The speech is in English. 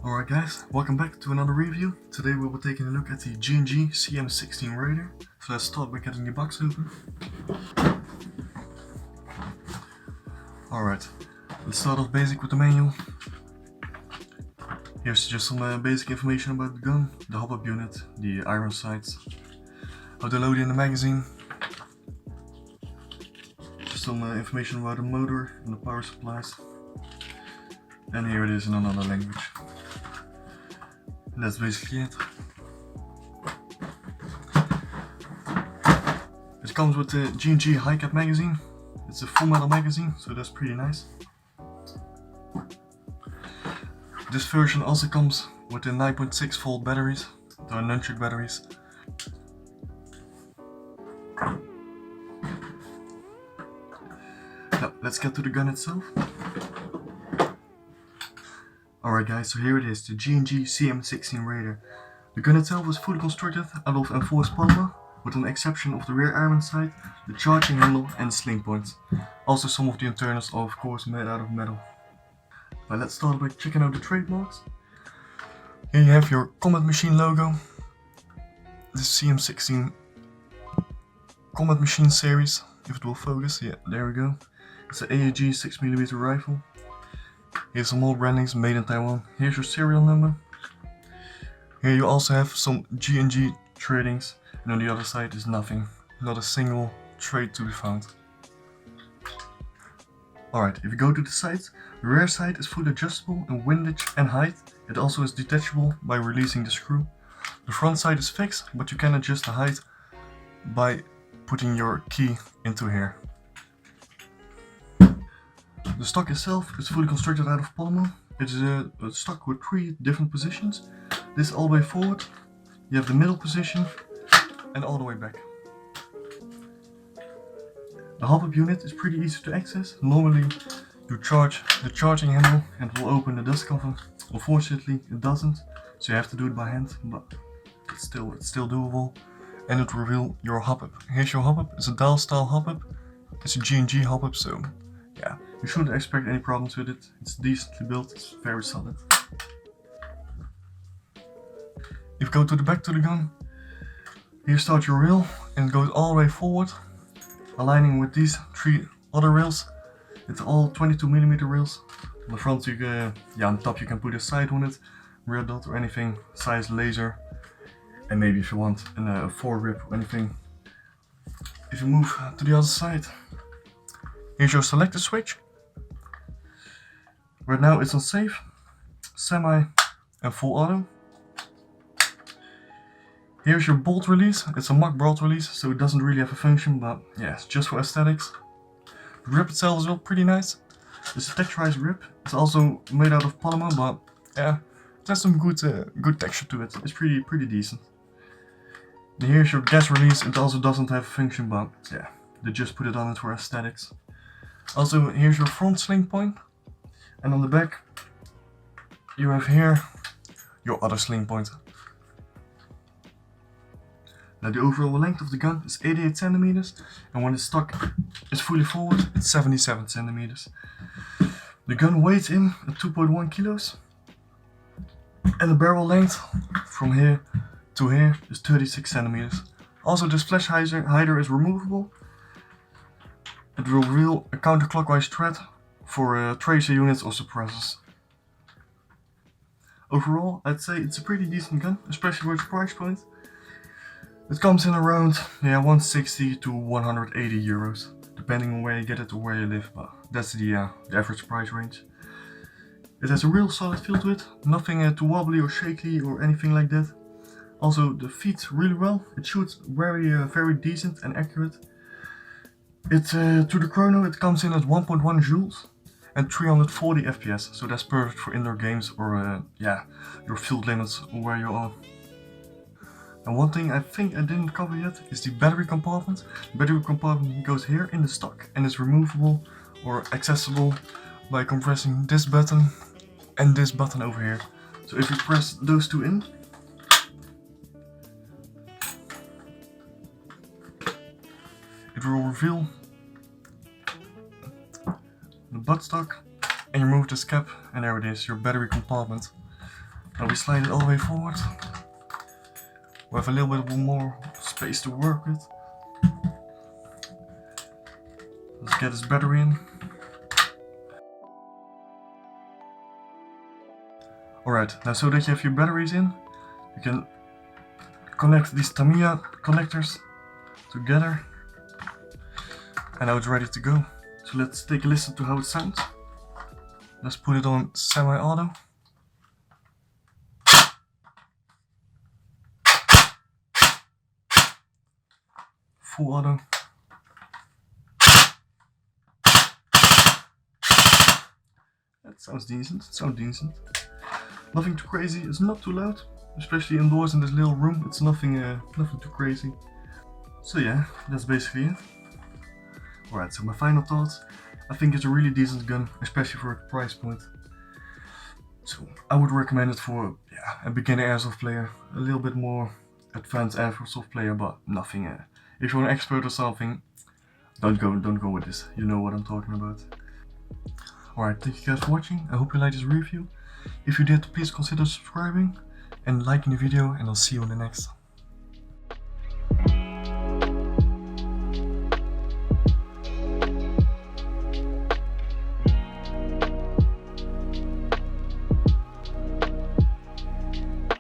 Alright guys, welcome back to another review. Today we'll be taking a look at the G&G CM16 Raider. So let's start by getting the box open. Alright, let's start off basic with the manual. Here's just some basic information about the gun, the Hopup unit, the iron sights, how to load in the magazine, just some information about the motor and the power supplies, and here it is in another language. And that's basically it. It comes with the G&G high cap magazine. It's a full metal magazine, so that's pretty nice. This version also comes with the 9.6 volt batteries, the nunchuck batteries. Now, let's get to the gun itself. Alright guys, so here it is, the G&G CM16 Raider. The gun itself was fully constructed out of enforced polymer, with an exception of the rear armament sight, the charging handle and the sling points. Also some of the internals are of course made out of metal. But let's start by checking out the trademarks. Here you have your Combat Machine logo, the CM16 Combat Machine series, if it will focus, yeah, there we go. It's an AAG 6mm rifle. Here's some more brandings made in Taiwan. Here's your serial number. Here you also have some G&G tradings, and on the other side is nothing. Not a single trade to be found. Alright, if you go to the sights, the rear sight is fully adjustable in windage and height. It also is detachable by releasing the screw. The front sight is fixed, but you can adjust the height by putting your key into here. The stock itself is fully constructed out of polymer. It is a stock with 3 different positions. This all the way forward, you have the middle position, and all the way back. The Hopup unit is pretty easy to access. Normally you charge the charging handle and it will open the dust cover. Unfortunately it doesn't, so you have to do it by hand, but it's still doable. And it will reveal your Hopup. Here's your Hopup. It's a dial style Hopup. It's a G&G Hopup, so yeah, you shouldn't expect any problems with it. It's decently built, it's very solid. If you go to the back to the gun, here start your rail and it goes all the way forward, aligning with these 3 other rails. It's all 22mm rails. On the front, you can, on top you can put a sight on it, rear dot or anything, size laser, and maybe if you want a foregrip or anything. If you move to the other side, here's your selector switch. Right now it's on safe, semi and full auto. Here's your bolt release. It's a mock bolt release, so it doesn't really have a function, but yeah, it's just for aesthetics. The grip itself is well pretty nice. It's a texturized grip. It's also made out of polymer, but yeah, it has some good texture to it. It's pretty decent. And here's your gas release. It also doesn't have a function, but yeah, they just put it on it for aesthetics. Also, here's your front sling point, and on the back you have here your other sling point. Now the overall length of the gun is 88 centimeters, and when the stock is fully forward, it's 77 centimeters. The gun weighs in at 2.1 kilos, and the barrel length from here to here is 36 centimeters. Also, this flash hider is removable. It will reveal a counterclockwise thread for tracer units or suppressors. Overall, I'd say it's a pretty decent gun, especially for its price point. It comes in around 160 to 180 euros, depending on where you get it or where you live, but that's the average price range. It has a real solid feel to it, nothing too wobbly or shaky or anything like that. Also, the feeds really well. It shoots very decent and accurate. To the chrono it comes in at 1.1 joules and 340 FPS, so that's perfect for indoor games or your field limits or where you are. And one thing I think I didn't cover yet is the battery compartment. The battery compartment goes here in the stock and is removable or accessible by compressing this button and this button over here. So if you press those 2 in, it will reveal the buttstock, and you remove this cap and there it is, your battery compartment. Now we slide it all the way forward. We have a little bit more space to work with. Let's get this battery in. Alright, now so that you have your batteries in, you can connect these Tamiya connectors together. And now it's ready to go. So let's take a listen to how it sounds. Let's put it on semi-auto. Full auto. That sounds decent, Nothing too crazy, it's not too loud. Especially indoors in this little room, it's nothing too crazy. So yeah, that's basically it. Alright, so my final thoughts. I think it's a really decent gun, especially for a price point. So I would recommend it for a beginner airsoft player, a little bit more advanced airsoft player, but nothing. If you're an expert or something, don't go with this. You know what I'm talking about. Alright, thank you guys for watching. I hope you liked this review. If you did, please consider subscribing and liking the video, and I'll see you in the next.